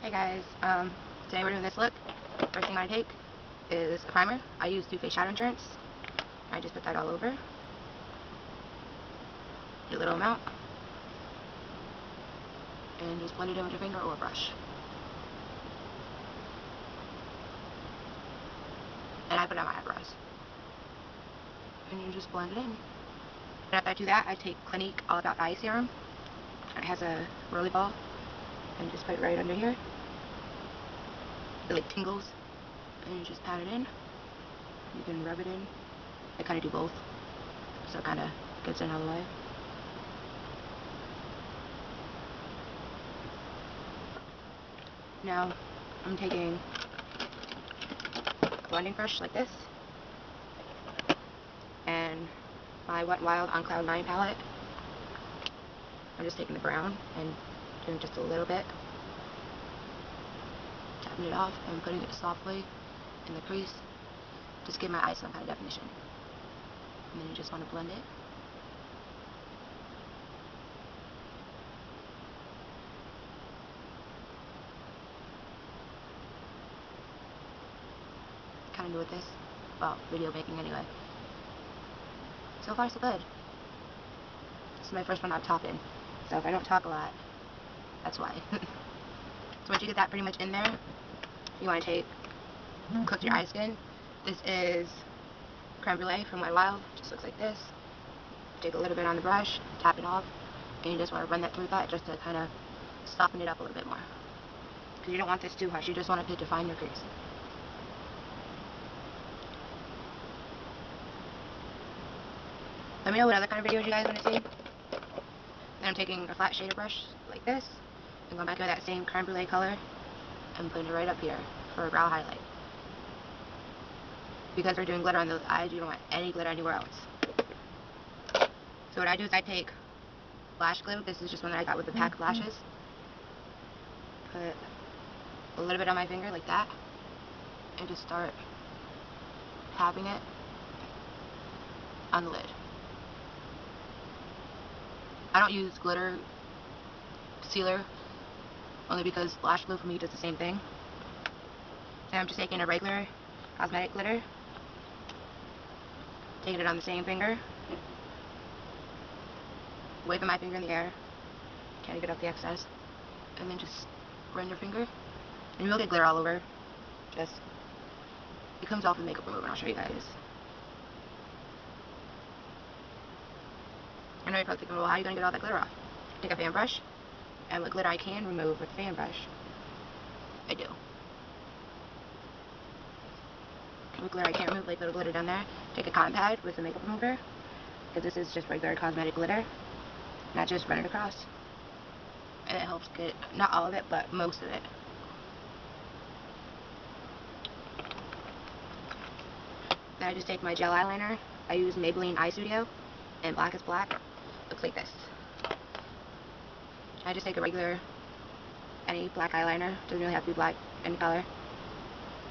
Hey guys, today we're doing this look. First thing I take is a primer. I use Too Faced Shadow Insurance. I just put that all over. A little amount. And just blend it in with your finger or a brush. And I put it on my eyebrows. And you just blend it in. And after I do that, I take Clinique All About Eye Serum. It has a roly ball. And just put it right under here. It like tingles. And you just pat it in. You can rub it in. I kind of do both. So it kind of gets in all the way. Now, I'm taking a blending brush like this. And my Wet n Wild on Cloud 9 palette. I'm just taking the brown and doing just a little bit. Tapping it off and putting it softly in the crease. Just give my eyes some kind of definition. And then you just want to blend it. Kind of new with this. Well, video making anyway. So far so good. This is my first one I've talked in. So if I don't talk a lot, that's why. So once you get that pretty much in there, you want to cook your eye skin. This is creme brulee from Wet n Wild. Just looks like this. Take a little bit on the brush, tap it off, and you just want to run that through that just to kind of soften it up a little bit more. Because you don't want this too harsh. You just want it to define your crease. Let me know what other kind of videos you guys want to see. Then I'm taking a flat shader brush like this and going back over that same creme brulee color and putting it right up here for a brow highlight. Because we're doing glitter on the eyes, you don't want any glitter anywhere else. So what I do is I take lash glue. This is just one that I got with the pack of lashes. Put a little bit on my finger like that and just start tapping it on the lid. I don't use glitter sealer only because lash glue for me does the same thing. And I'm just taking a regular cosmetic glitter, taking it on the same finger, waving my finger in the air, trying to get off the excess, and then just run your finger, and you'll get glitter all over. Just, it comes off with makeup remover, and I'll show you guys. I know you're probably thinking, well, how are you going to get all that glitter off? Take a fan brush, and what glitter I can remove with the fan brush, I do. What glitter I can't remove, like little glitter down there, take a cotton pad with the makeup remover, because this is just regular cosmetic glitter, and I just run it across. And it helps get, not all of it, but most of it. Then I just take my gel eyeliner. I use Maybelline Eye Studio, and Black is Black. Looks like this. I just take a regular, any black eyeliner, doesn't really have to be black, any color,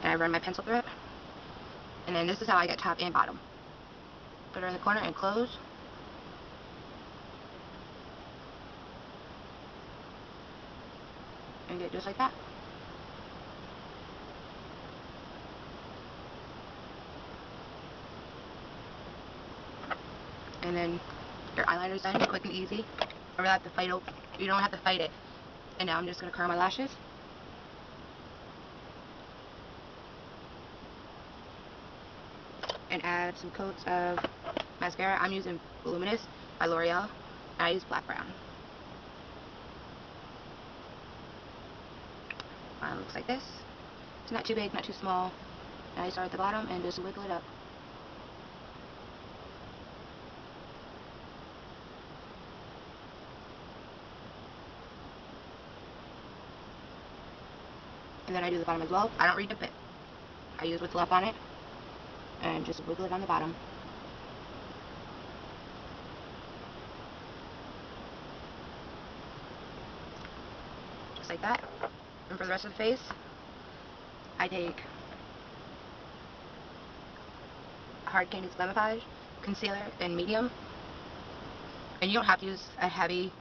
and I run my pencil through it. And then this is how I get top and bottom. Put her in the corner and close. And get just like that. And then your eyeliner's done, quick and easy. Or have to fight it. You don't have to fight it. And now I'm just going to curl my lashes. And add some coats of mascara. I'm using Voluminous by L'Oreal. And I use Black Brown. It looks like this. It's not too big, not too small. And I start at the bottom and just wiggle it up. And then I do the bottom as well. I don't redip it. I use what's left on it. And just wiggle it on the bottom. Just like that. And for the rest of the face, I take Hard Candy's Glamifage concealer in medium. And you don't have to use a heavy,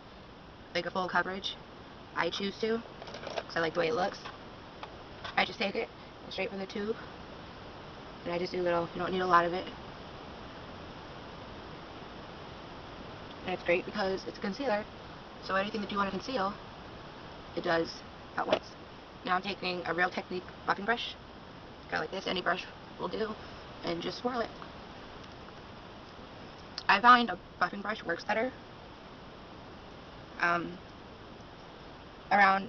like a full coverage. I choose to. because I like the way it looks. I just take it straight from the tube, and I just do little, you don't need a lot of it. And it's great because it's a concealer, so anything that you want to conceal, it does at once. Now I'm taking a Real Technique buffing brush, kind of like this, any brush will do, and just swirl it. I find a buffing brush works better around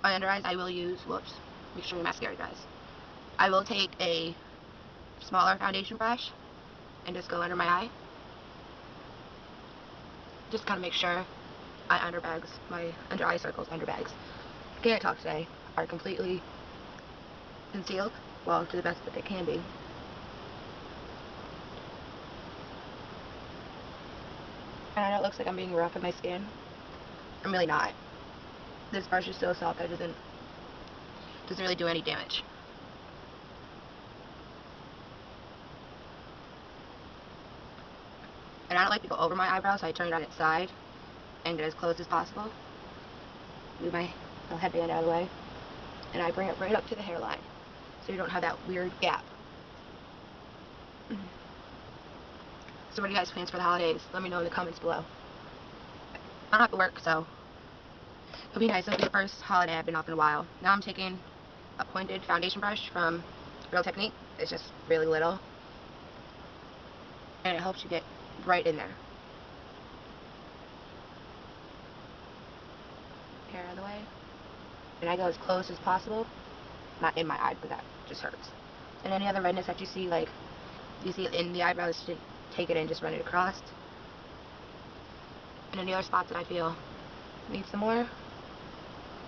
my under eyes. I will use, whoops, make sure your mascara guys. I will take a smaller foundation brush and just go under my eye. Just kind of make sure my under eye circles, under bags, can't talk today, are completely concealed, well, to the best that they can be. And I know it looks like I'm being rough with my skin. I'm really not. This brush is so soft that it doesn't really do any damage. And I don't like to go over my eyebrows, so I turn it on its side and get as close as possible. Move my little headband out of the way, and I bring it right up to the hairline, so you don't have that weird gap. So what are you guys' plans for the holidays? Let me know in the comments below. I don't have to work, so it'll be nice. It'll be the first holiday I've been off in a while. Now I'm taking a pointed foundation brush from Real Technique. It's just really little, and it helps you get right in there. Hair out of the way. And I go as close as possible, not in my eye, because that just hurts. And any other redness that you see, like you see in the eyebrows, just take it and just run it across. And any other spots that I feel need some more,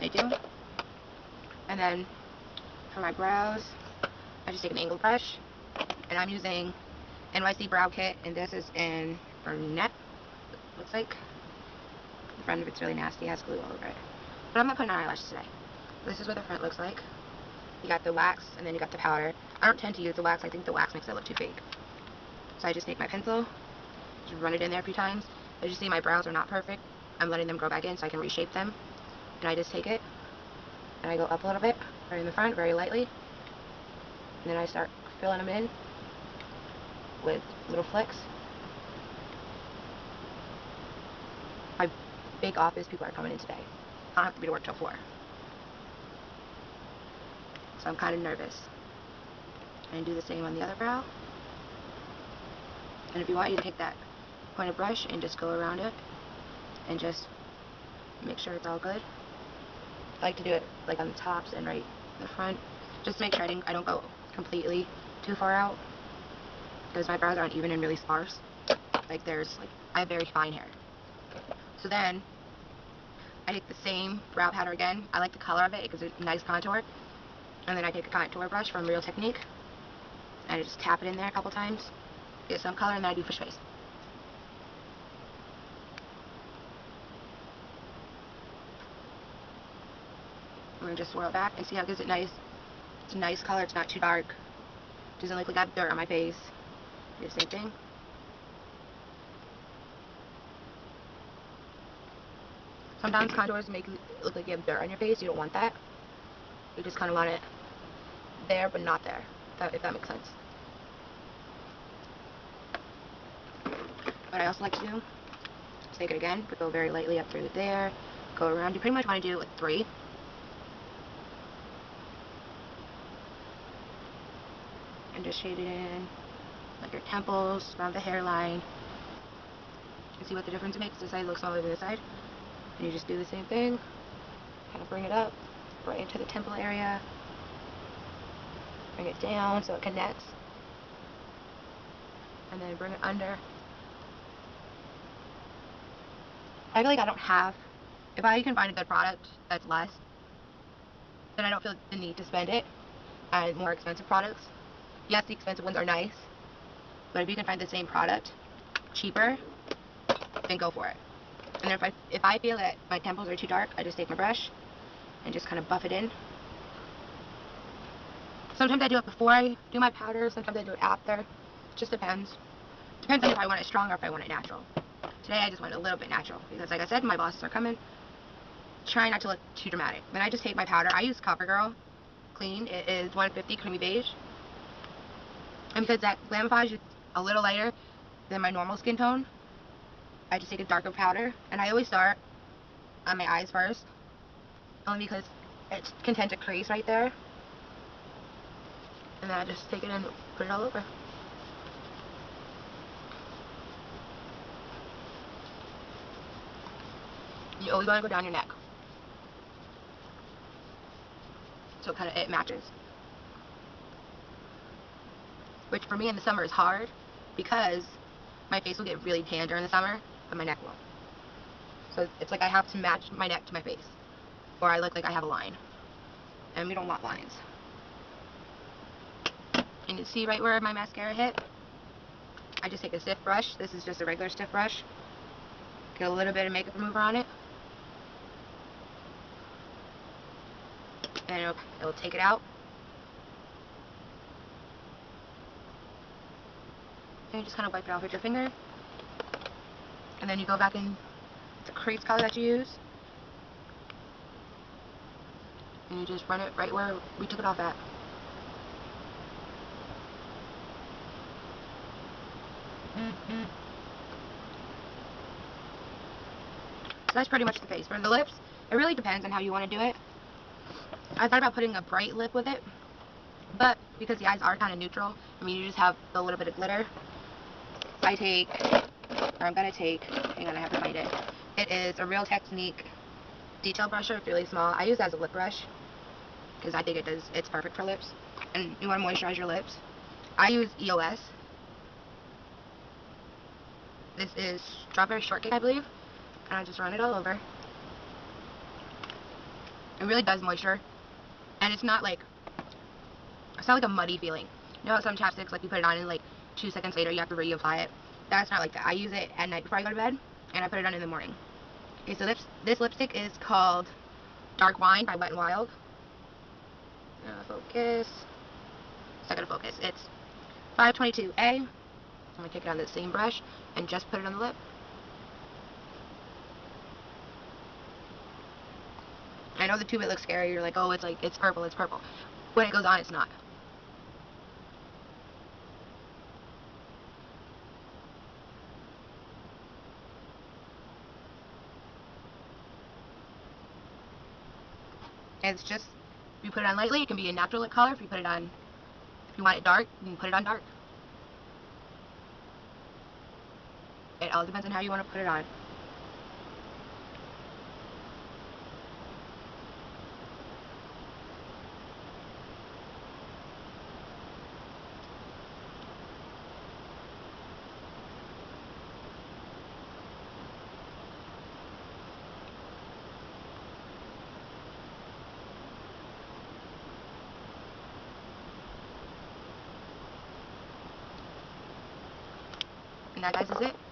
I do. And then for my brows, I just take an angled brush, and I'm using NYC Brow Kit, and this is in Brunette, looks like. The front of it's really nasty, it has glue all over it. But I'm not putting on eyelashes today. This is what the front looks like. You got the wax, and then you got the powder. I don't tend to use the wax. I think the wax makes it look too fake. So I just take my pencil, just run it in there a few times. As you see, my brows are not perfect. I'm letting them grow back in so I can reshape them. And I just take it, and I go up a little bit, right in the front, very lightly. And then I start filling them in with little flicks. My big office people are coming in today. I don't have to be to work till 4. So I'm kind of nervous. And do the same on the other brow. And if you want, you can take that pointed brush and just go around it and just make sure it's all good. I like to do it like on the tops and right in the front, just to make sure I don't go completely too far out, because my brows aren't even and really sparse. I have very fine hair. So then I take the same brow powder again. I like the color of it. It gives a nice contour. And then I take a contour brush from Real Technique, and I just tap it in there a couple times, get some color, and then I do fish face. I'm going to just swirl it back and see how it gives it nice. It's a nice color. It's not too dark. Doesn't look like I have dirt on my face. Do the same thing. Sometimes contours make it look like you have dirt on your face. You don't want that. You just kind of want it there, but not there, if that makes sense. What I also like to do is take it again, but go very lightly up through there, go around. You pretty much want to do it with 3. And just shade it in, like your temples, around the hairline. You can see what the difference it makes. This side looks smaller than this side. And you just do the same thing, kind of bring it up, right into the temple area. Bring it down so it connects. And then bring it under. I feel like I don't have, if I can find a good product that's less, then I don't feel the need to spend it on more expensive products. Yes, the expensive ones are nice, but if you can find the same product cheaper, then go for it. And then if I feel that my temples are too dark, I just take my brush and just kind of buff it in. Sometimes I do it before I do my powder, sometimes I do it after. It just depends. Depends on if I want it strong or if I want it natural. Today I just want it a little bit natural, because like I said, my bosses are coming. trying not to look too dramatic. Then I just take my powder. I use CoverGirl Clean. It is 150 Creamy Beige. And because that Glamify is a little lighter than my normal skin tone, I just take a darker powder. And I always start on my eyes first, only because it can tend to crease right there. And then I just take it and put it all over. You always want to go down your neck, so it matches. Which for me in the summer is hard, because my face will get really tan during the summer, but my neck won't. So it's like I have to match my neck to my face, or I look like I have a line. And we don't want lines. And you see right where my mascara hit? I just take a stiff brush. This is just a regular stiff brush. Get a little bit of makeup remover on it. And it'll take it out. And you just kind of wipe it off with your finger. And then you go back in the crease color that you use. And you just run it right where we took it off at. So that's pretty much the face. For the lips, it really depends on how you want to do it. I thought about putting a bright lip with it, but because the eyes are kind of neutral, I mean, you just have a little bit of glitter. I'm gonna take, hang on, I have to find it. It is a Real Technique detail brusher. It's really small. I use it as a lip brush because I think it's perfect for lips. And you want to moisturize your lips. I use EOS. This is Strawberry Shortcake, I believe. And I just run it all over. It really does moisture. And it's not like a muddy feeling. You know how some chapsticks, like you put it on and like 2 seconds later you have to reapply it? That's not like that. I use it at night before I go to bed, and I put it on in the morning. Okay, so this lipstick is called Dark Wine by Wet n Wild. Focus. It's not gonna focus. It's 522A. I'm gonna take it on the same brush and just put it on the lip. I know the tube, it looks scary. You're like, oh, it's purple, it's purple. When it goes on, it's not. And it's just, if you put it on lightly, it can be a natural lip color. If you want it dark, you can put it on dark. It all depends on how you want to put it on. And that, guys, is it.